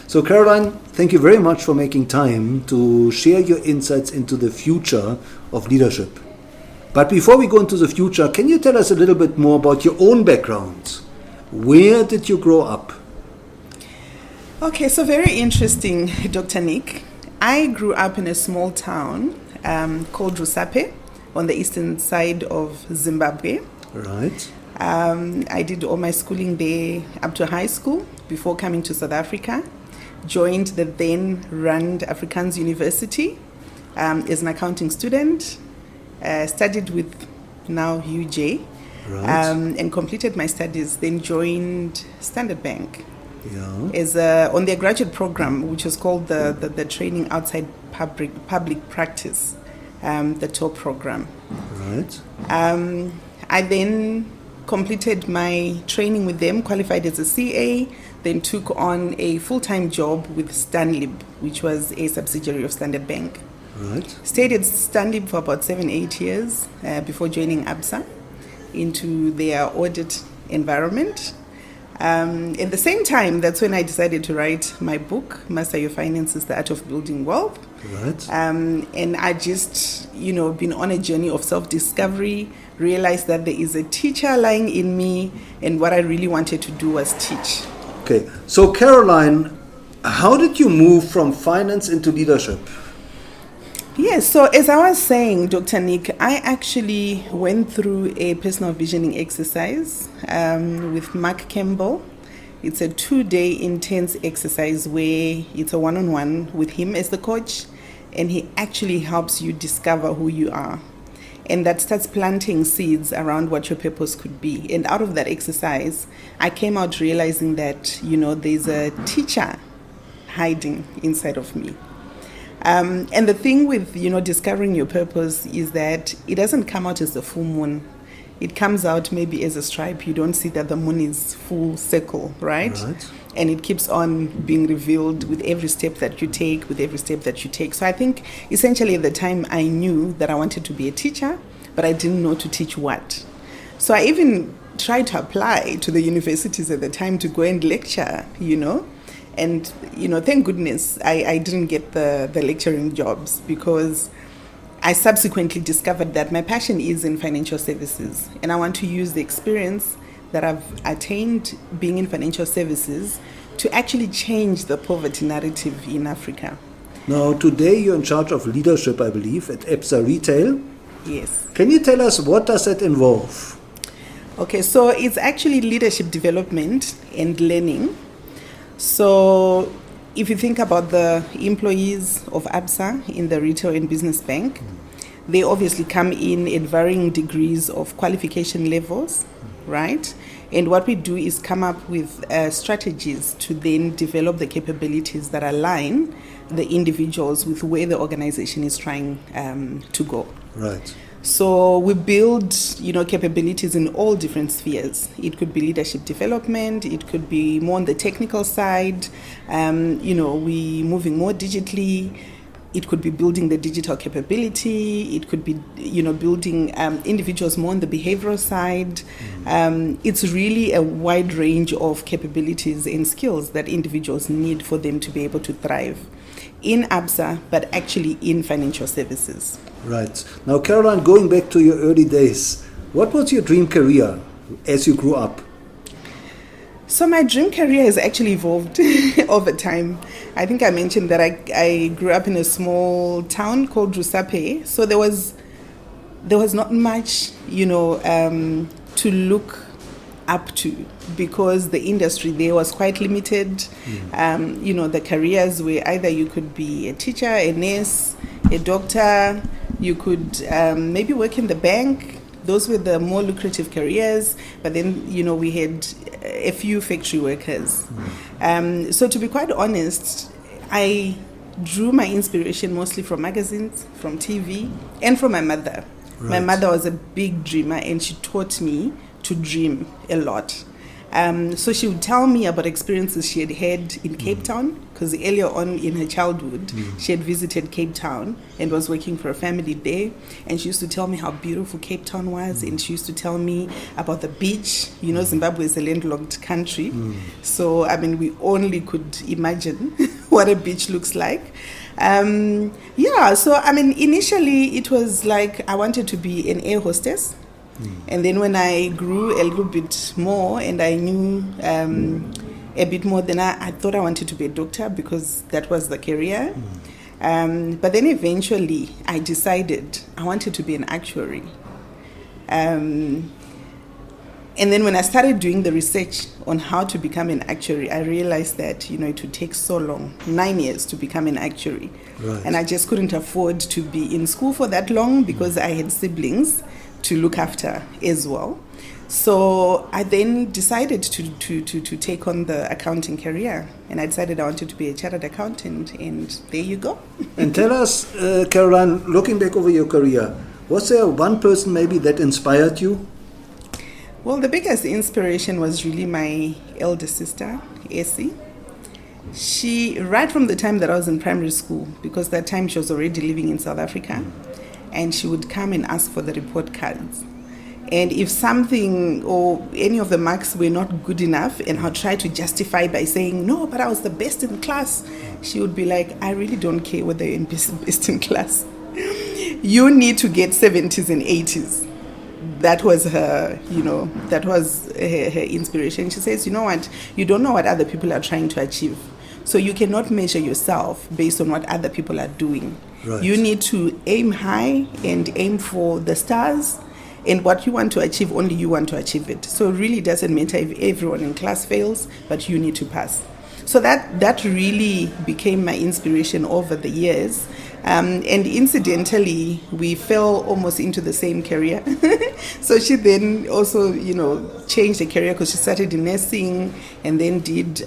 So Caroline, thank you very much for making time to share your insights into the future of leadership. But before we go into the future, can you tell us a little bit more about your own background? Where did you grow up? Okay, so very interesting, Dr. Nick. I grew up in a small town called Rusape on the eastern side of Zimbabwe. Right. I did all my schooling there up to high school before coming to South Africa. Joined the then Rand Afrikaans University as an accounting student. Studied with now UJ. Right. And completed my studies. Then joined Standard Bank. Yeah. As on their graduate program, which was called the Training Outside Public Practice, the TOP program. Right. I then completed my training with them, qualified as a CA, then took on a full-time job with Stanlib, which was a subsidiary of Standard Bank. Right. Stayed at Stanlib for about 7-8 years before joining ABSA into their audit environment. At the same time, that's when I decided to write my book, Master Your Finances, The Art of Building Wealth. Right. And I just, been on a journey of self-discovery, realized that there is a teacher lying in me, and what I really wanted to do was teach. Okay, so Caroline, how did you move from finance into leadership? Yes, so as I was saying, Dr. Nick, I actually went through a personal visioning exercise with Mark Campbell. It's a 2-day intense exercise where it's a one-on-one with him as the coach, and he actually helps you discover who you are. And that starts planting seeds around what your purpose could be. And out of that exercise, I came out realizing that, there's a teacher hiding inside of me. And the thing with, discovering your purpose is that it doesn't come out as the full moon. It comes out maybe as a stripe. You don't see that the moon is full circle, right? And it keeps on being revealed with every step that you take, So I think essentially at the time I knew that I wanted to be a teacher, but I didn't know to teach what. So I even tried to apply to the universities at the time to go and lecture, And, thank goodness I didn't get the lecturing jobs, because I subsequently discovered that my passion is in financial services, and I want to use the experience that I've attained being in financial services to actually change the poverty narrative in Africa. Now, today you're in charge of leadership, I believe, at ABSA Retail. Yes. Can you tell us, what does that involve? Okay, so it's actually leadership development and learning. So if you think about the employees of ABSA in the retail and business bank, they obviously come in at varying degrees of qualification levels, right? And what we do is come up with strategies to then develop the capabilities that align the individuals with where the organization is trying to go. Right. So we build, capabilities in all different spheres. It could be leadership development. It could be more on the technical side. We moving more digitally. It could be building the digital capability. It could be, building individuals more on the behavioral side. It's really a wide range of capabilities and skills that individuals need for them to be able to thrive in ABSA, but actually in financial services. Right. Now, Caroline, going back to your early days, what was your dream career as you grew up? So my dream career has actually evolved over time. I think I mentioned that I grew up in a small town called Rusape. So there was not much, to look up to, because the industry there was quite limited. The careers were either you could be a teacher, a nurse, a doctor, you could maybe work in the bank. Those were the more lucrative careers, but then, we had a few factory workers. So to be quite honest, I drew my inspiration mostly from magazines, from TV, and from my mother. Right. My mother was a big dreamer, and she taught me to dream a lot. So she would tell me about experiences she had had in Cape Town, because earlier on in her childhood, she had visited Cape Town and was working for a family there. And she used to tell me how beautiful Cape Town was. And she used to tell me about the beach. You know, Zimbabwe is a landlocked country. So, I mean, we only could imagine what a beach looks like. So, I mean, initially it was like I wanted to be an air hostess. And then when I grew a little bit more and I knew a bit more, then I thought I wanted to be a doctor because that was the career. But then eventually I decided I wanted to be an actuary. And then when I started doing the research on how to become an actuary, I realized that, you know, it would take so long, 9 years to become an actuary. Right. And I just couldn't afford to be in school for that long because I had siblings to look after as well. So I then decided to take on the accounting career, and I decided I wanted to be a chartered accountant, and there you go. And tell us, Caroline, looking back over your career, was there one person maybe that inspired you? Well, the biggest inspiration was really my elder sister, Essie. She, right from the time that I was in primary school, because that time she was already living in South Africa, and she would come and ask for the report cards. And if something or any of the marks were not good enough, and I'll try to justify by saying, no, but I was the best in class, she would be like, I really don't care whether you're best in class. You need to get 70s and 80s. That was her, you know, that was her inspiration. She says, you know what, you don't know what other people are trying to achieve. So you cannot measure yourself based on what other people are doing. Right. You need to aim high and aim for the stars, and what you want to achieve, only you want to achieve it. So it really doesn't matter if everyone in class fails, but you need to pass. So that really became my inspiration over the years. And incidentally, we fell almost into the same career. So she then also, you know, changed the career because she started in nursing and then did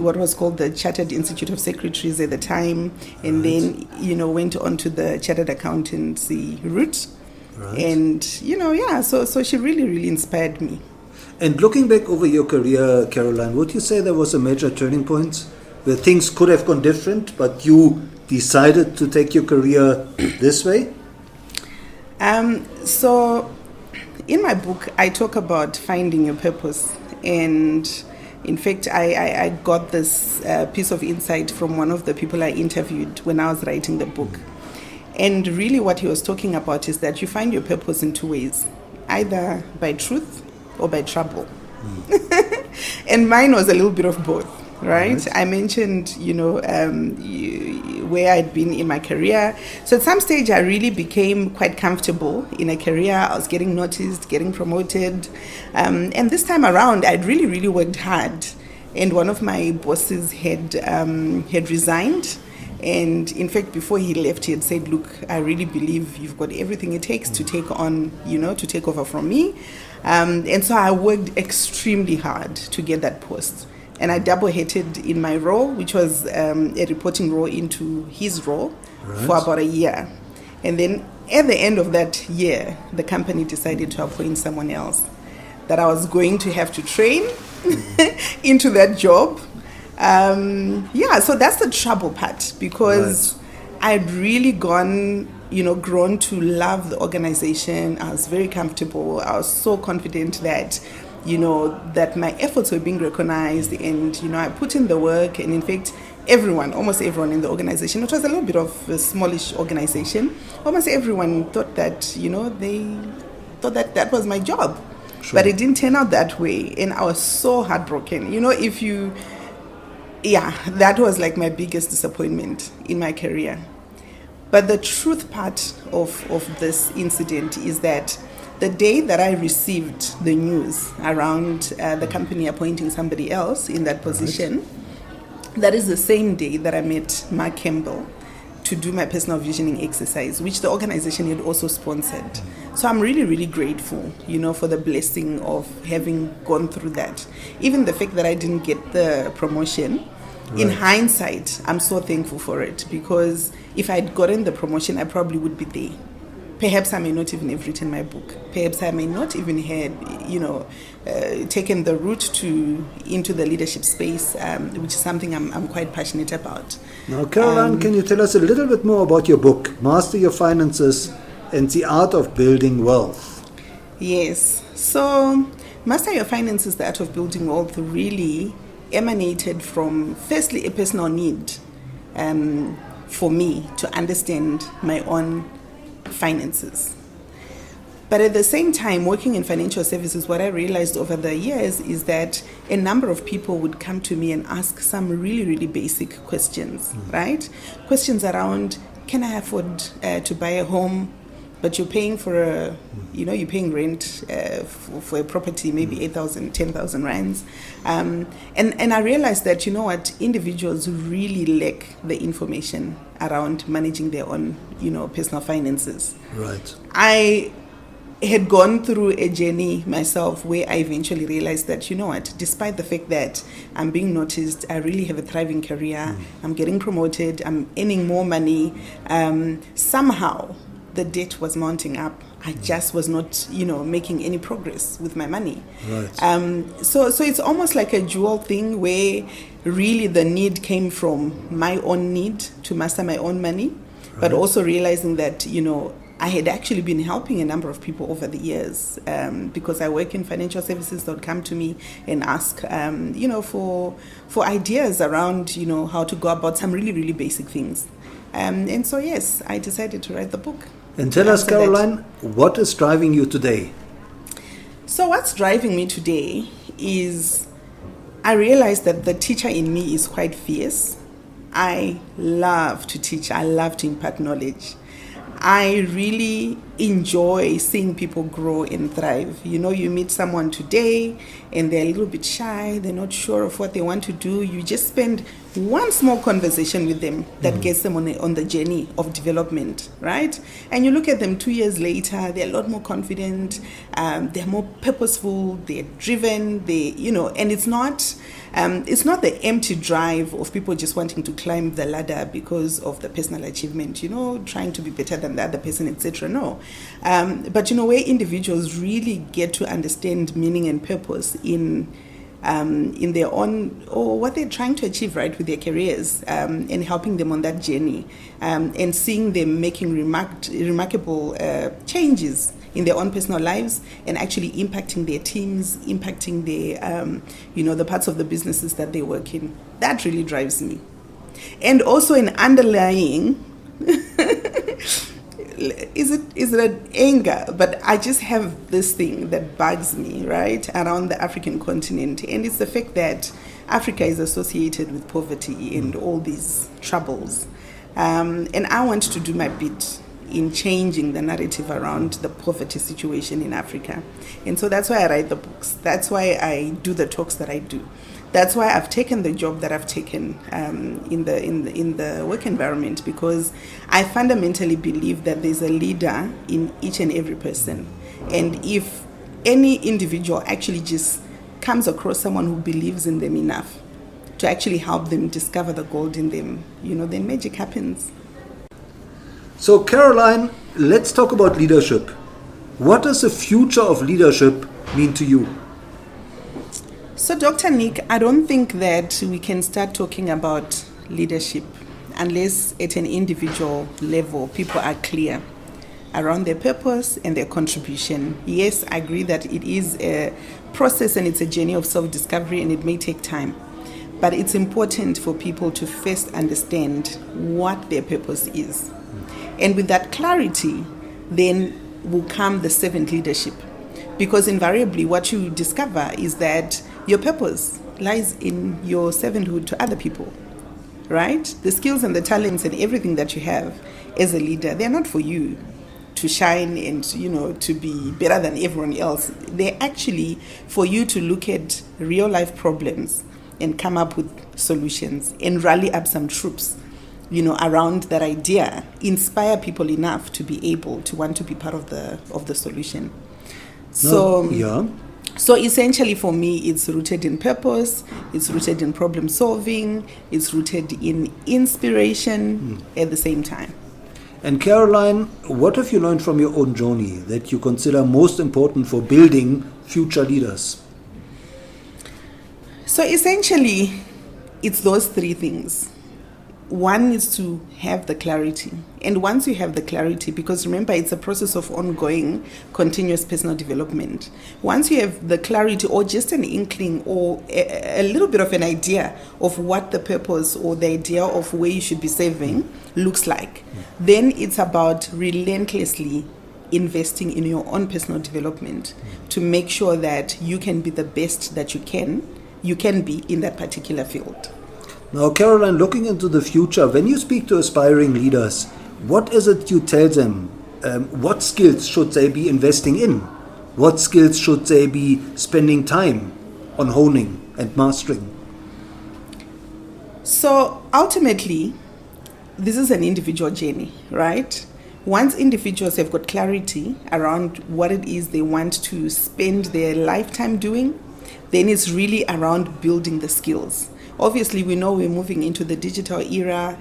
what was called the Chartered Institute of Secretaries at the time. And then, you know, went on to the Chartered Accountancy route. Right. And, you know, yeah, so she really, really inspired me. And looking back over your career, Caroline, would you say there was a major turning point where things could have gone different, but you decided to take your career this way? So in my book, I talk about finding your purpose. And in fact, I got this piece of insight from one of the people I interviewed when I was writing the book. And really what he was talking about is that you find your purpose in two ways, either by truth or by trouble. And mine was a little bit of both, right? I mentioned, you know, where I'd been in my career. So at some stage, I really became quite comfortable in a career. I was getting noticed, getting promoted. And this time around, I'd really, really worked hard. And one of my bosses had resigned. And in fact, before he left, he had said, look, I really believe you've got everything it takes to take on, you know, to take over from me. And so I worked extremely hard to get that post. And I double-headed in my role, which was a reporting role into his role for about a year. And then at the end of that year, the company decided to appoint someone else that I was going to have to train into that job. So that's the trouble part, because I'd really grown to love the organization. I was very comfortable. I was so confident that, you know, that my efforts were being recognized, and, you know, I put in the work. And in fact, almost everyone in the organization, it was a little bit of a smallish organization, almost everyone thought that, you know, they thought that was my job. Sure. But it didn't turn out that way. And I was so heartbroken. You know, that was like my biggest disappointment in my career. But the truth part of this incident is that the day that I received the news around the company appointing somebody else in that position, that is the same day that I met Mark Campbell to do my personal visioning exercise, which the organization had also sponsored. So I'm really, really grateful, you know, for the blessing of having gone through that. Even the fact that I didn't get the promotion, in hindsight, I'm so thankful for it, because if I'd gotten the promotion, I probably would be there. perhaps I may not even have written my book. Perhaps I may not even have, taken the route into the leadership space, which is something I'm quite passionate about. Now, Caroline, can you tell us a little bit more about your book, Master Your Finances and the Art of Building Wealth? Yes. So, Master Your Finances, the Art of Building Wealth, really emanated from, firstly, a personal need for me to understand my own finances. But at the same time, working in financial services, what I realized over the years is that a number of people would come to me and ask some really, really basic questions, right? Questions around, can I afford to buy a home? But you're paying for you're paying rent for a property, maybe 8,000, 10,000 rands. And I realized that, individuals really lack the information around managing their own, personal finances. Right. I had gone through a journey myself where I eventually realized that, despite the fact that I'm being noticed, I really have a thriving career, I'm getting promoted, I'm earning more money, somehow the debt was mounting up. I just was not, making any progress with my money. Right. So it's almost like a dual thing where really the need came from my own need to master my own money, but also realizing that, I had actually been helping a number of people over the years because I work in financial services that would come to me and ask, for ideas around, how to go about some really, really basic things. And so, yes, I decided to write the book. And tell us, Caroline, what is driving you today? So what's driving me today is I realized that the teacher in me is quite fierce. I love to teach. I love to impart knowledge. I really enjoy seeing people grow and thrive. You meet someone today and they're a little bit shy, they're not sure of what they want to do. You just spend one small conversation with them that gets them on the journey of development, right? And you look at them 2 years later, they're a lot more confident, they're more purposeful, they're driven, and it's not the empty drive of people just wanting to climb the ladder because of the personal achievement, trying to be better than the other person, etc. No. But where individuals really get to understand meaning and purpose in their own, or what they're trying to achieve, right, with their careers, and helping them on that journey, and seeing them making remarkable changes in their own personal lives and actually impacting their teams, impacting their, the parts of the businesses that they work in. That really drives me. And also an underlying, is it an anger? But I just have this thing that bugs me, right, around the African continent. And it's the fact that Africa is associated with poverty and all these troubles. And I want to do my bit in changing the narrative around the poverty situation in Africa. And so that's why I write the books. That's why I do the talks that I do. That's why I've taken the job that I've taken in the work environment, because I fundamentally believe that there's a leader in each and every person. And if any individual actually just comes across someone who believes in them enough to actually help them discover the gold in them, then magic happens. So, Caroline, let's talk about leadership. What does the future of leadership mean to you? So, Dr. Nick, I don't think that we can start talking about leadership unless at an individual level people are clear around their purpose and their contribution. Yes, I agree that it is a process and it's a journey of self-discovery and it may take time. But it's important for people to first understand what their purpose is. And with that clarity, then will come the servant leadership. Because invariably what you discover is that your purpose lies in your servanthood to other people, right? The skills and the talents and everything that you have as a leader, they're not for you to shine and, to be better than everyone else. They're actually for you to look at real life problems and come up with solutions and rally up some troops, around that idea, inspire people enough to be able to want to be part of the solution. So essentially for me, it's rooted in purpose, it's rooted in problem solving, it's rooted in inspiration at the same time. And Caroline, what have you learned from your own journey that you consider most important for building future leaders? So essentially, it's those three things. One is to have the clarity. And once you have the clarity, because remember, it's a process of ongoing, continuous personal development. Once you have the clarity or just an inkling or a little bit of an idea of what the purpose or the idea of where you should be serving looks like, then it's about relentlessly investing in your own personal development to make sure that you can be the best that you can be in that particular field. Now, Caroline, looking into the future, when you speak to aspiring leaders, what is it you tell them? What skills should they be investing in? What skills should they be spending time on honing and mastering? So ultimately, this is an individual journey, right? Once individuals have got clarity around what it is they want to spend their lifetime doing, then it's really around building the skills. Obviously, we know we're moving into the digital era.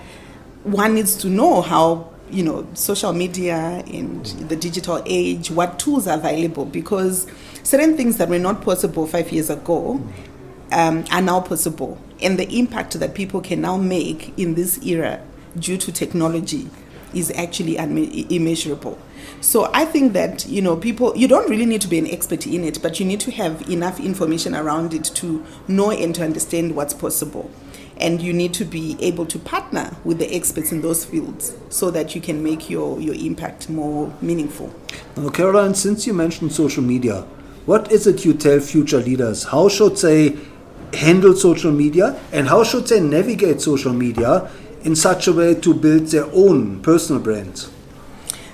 One needs to know how, social media and the digital age, what tools are available, because certain things that were not possible 5 years ago are now possible. And the impact that people can now make in this era due to technology is actually immeasurable. So I think that, people, you don't really need to be an expert in it, but you need to have enough information around it to know and to understand what's possible. And you need to be able to partner with the experts in those fields so that you can make your impact more meaningful. Now, Caroline, since you mentioned social media, what is it you tell future leaders? How should they handle social media and how should they navigate social media in such a way to build their own personal brand?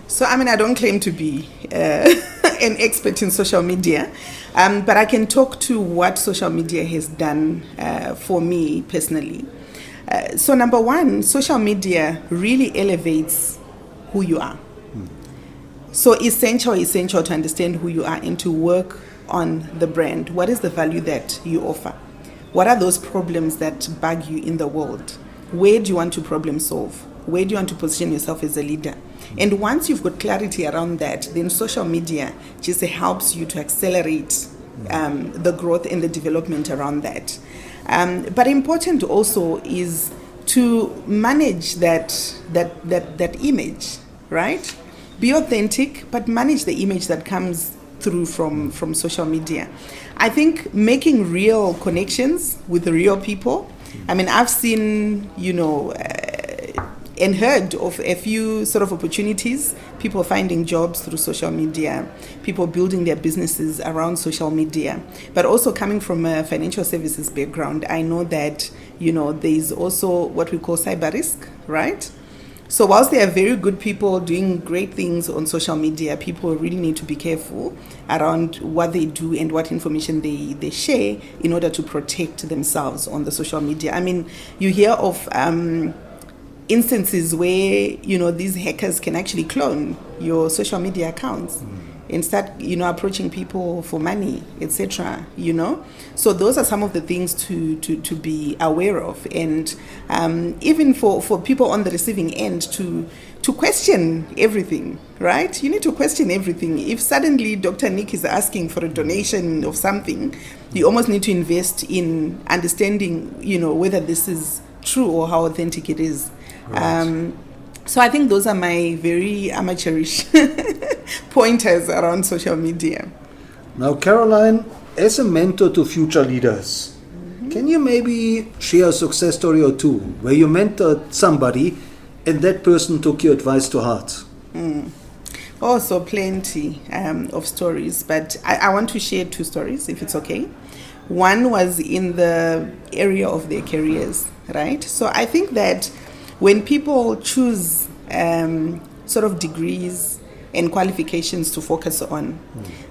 So, I don't claim to be an expert in social media, but I can talk to what social media has done for me personally. So, number one, social media really elevates who you are. So, essential to understand who you are and to work on the brand. What is the value that you offer? What are those problems that bug you in the world? Where do you want to problem solve? Where do you want to position yourself as a leader? And once you've got clarity around that, then social media just helps you to accelerate the growth and the development around that. But important also is to manage that image, right? Be authentic, but manage the image that comes through from social media. I think making real connections with real people. I've seen, and heard of a few sort of opportunities, people finding jobs through social media, people building their businesses around social media. But also coming from a financial services background, I know that, there's also what we call cyber risk, right? So whilst there are very good people doing great things on social media, people really need to be careful around what they do and what information they share in order to protect themselves on the social media. You hear of instances where, these hackers can actually clone your social media accounts and start, approaching people for money, etc., So those are some of the things to be aware of. And even for people on the receiving end to question everything, right? You need to question everything. If suddenly Dr. Nick is asking for a donation of something, you almost need to invest in understanding, whether this is true or how authentic it is. Right. So I think those are my very amateurish pointers around social media. Now, Caroline, as a mentor to future leaders, can you maybe share a success story or two where you mentored somebody and that person took your advice to heart? So plenty of stories, but I want to share two stories, if it's okay. One was in the area of their careers, right? So I think that when people choose sort of degrees and qualifications to focus on,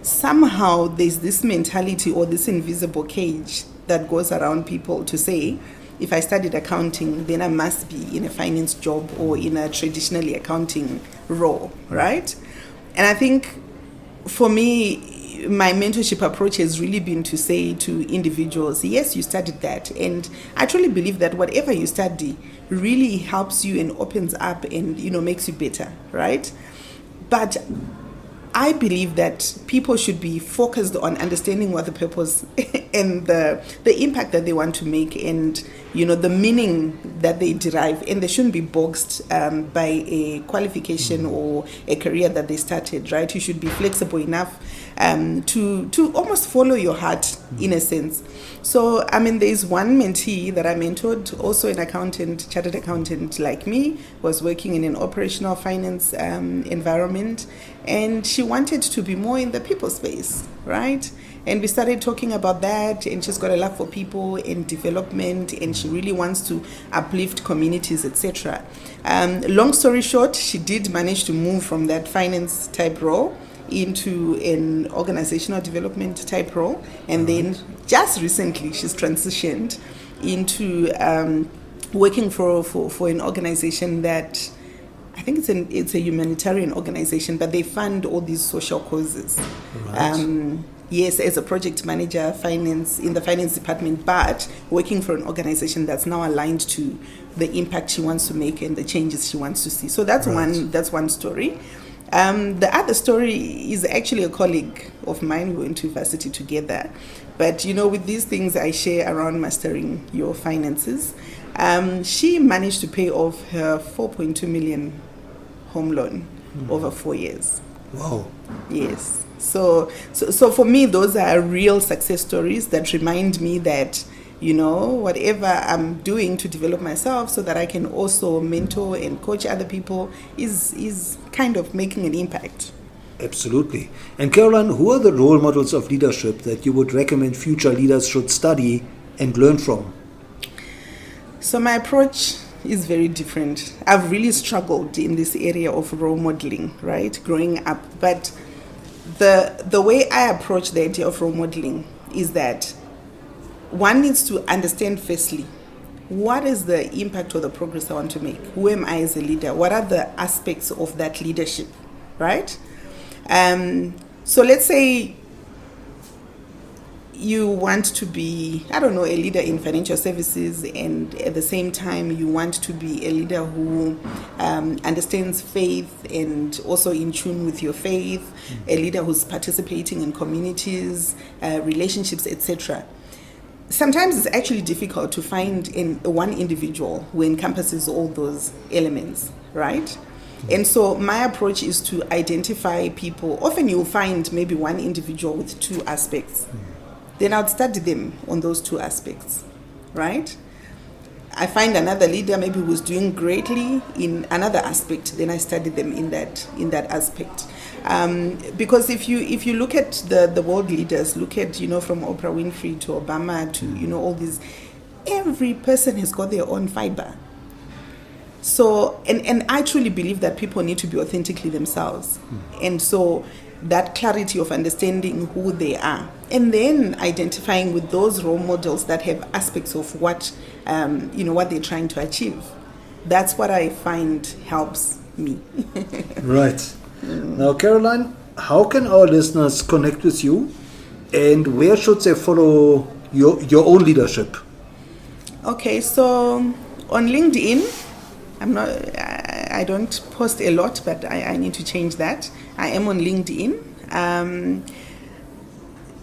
somehow there's this mentality or this invisible cage that goes around people to say, if I studied accounting, then I must be in a finance job or in a traditionally accounting role, right? And I think for me, my mentorship approach has really been to say to individuals, yes, you studied that, and I truly believe that whatever you study really helps you and opens up and makes you better, right? But I believe that people should be focused on understanding what the purpose and the impact that they want to make, and the meaning that they derive, and they shouldn't be boxed by a qualification or a career that they started, right? You should be flexible enough to almost follow your heart in a sense. So there's one mentee that I mentored, also an accountant, chartered accountant like me, was working in an operational finance environment, and she wanted to be more in the people space, right? And we started talking about that, and she's got a love for people and development, and she really wants to uplift communities, etc. Long story short, she did manage to move from that finance type role into an organizational development type role, and then just recently she's transitioned into working for an organization that I think it's a humanitarian organization, but they fund all these social causes. Right. Yes, as a project manager, finance in the finance department, but working for an organization that's now aligned to the impact she wants to make and the changes she wants to see. So that's one story. The other story is actually a colleague of mine. We went to university together, but with these things I share around mastering your finances. She managed to pay off her 4.2 million home loan over 4 years. Wow. Yes. So for me, those are real success stories that remind me that, whatever I'm doing to develop myself so that I can also mentor and coach other people is kind of making an impact. Absolutely. And Caroline, who are the role models of leadership that you would recommend future leaders should study and learn from? So my approach is very different. I've really struggled in this area of role modeling, right, growing up. But the way I approach the idea of role modeling is that one needs to understand firstly, what is the impact or the progress I want to make? Who am I as a leader? What are the aspects of that leadership, right? So let's say you want to be, a leader in financial services, and at the same time you want to be a leader who understands faith and also in tune with your faith, a leader who's participating in communities, relationships, etc. Sometimes it's actually difficult to find one individual who encompasses all those elements, right? And so my approach is to identify people. Often you'll find maybe one individual with two aspects. Then I'll study them on those two aspects, right? I find another leader maybe who's doing greatly in another aspect, then I study them in that aspect. Because if you look at the world leaders, look at, from Oprah Winfrey to Obama to, all these, every person has got their own fiber. So, and I truly believe that people need to be authentically themselves. And so that clarity of understanding who they are, and then identifying with those role models that have aspects of what they're trying to achieve. That's what I find helps me. Right. Now, Caroline, how can our listeners connect with you, and where should they follow your own leadership? Okay, so on LinkedIn, I don't post a lot, but I need to change that. I am on LinkedIn.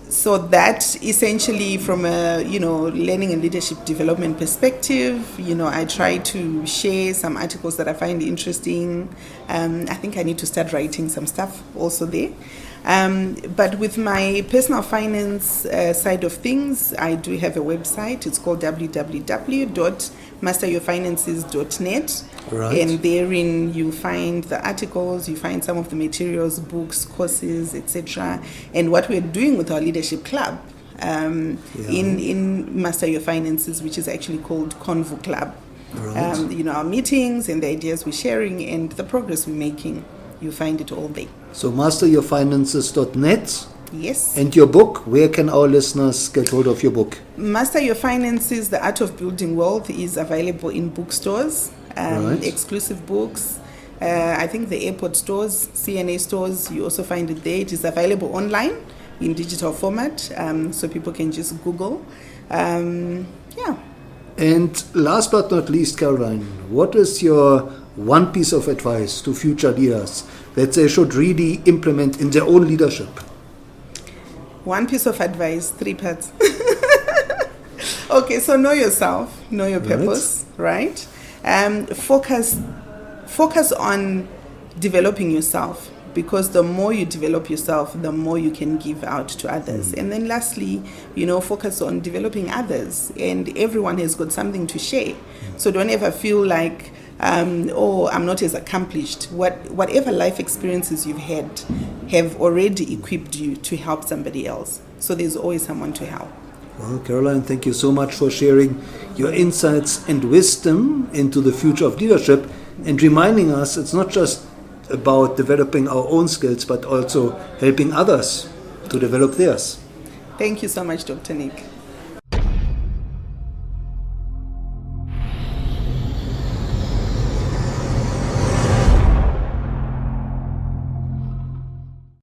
So that essentially from a, learning and leadership development perspective, I try to share some articles that I find interesting. I think I need to start writing some stuff also there. But with my personal finance side of things, I do have a website. It's called www.masteryourfinances.net. Right. And therein you find the articles, you find some of the materials, books, courses, etc. And what we're doing with our leadership club in Master Your Finances, which is actually called Convo Club. Right. Our meetings and the ideas we're sharing and the progress we're making, you find it all there. So masteryourfinances.net. Yes. And your book, where can our listeners get hold of your book? Master Your Finances, The Art of Building Wealth, is available in bookstores, right. Exclusive books. I think the airport stores, CNA stores, you also find it there. It is available online. in digital format, so people can just Google. Yeah. And last but not least, Caroline, what is your one piece of advice to future leaders that they should really implement in their own leadership? One piece of advice, 3 parts. Okay, so know yourself, know your purpose, right? Focus on developing yourself, because the more you develop yourself, the more you can give out to others. And then lastly, focus on developing others, and everyone has got something to share. So don't ever feel like, I'm not as accomplished. Whatever life experiences you've had have already equipped you to help somebody else. So there's always someone to help. Well, Caroline, thank you so much for sharing your insights and wisdom into the future of leadership, and reminding us it's not just about developing our own skills, but also helping others to develop theirs. Thank you so much, Dr. Nick.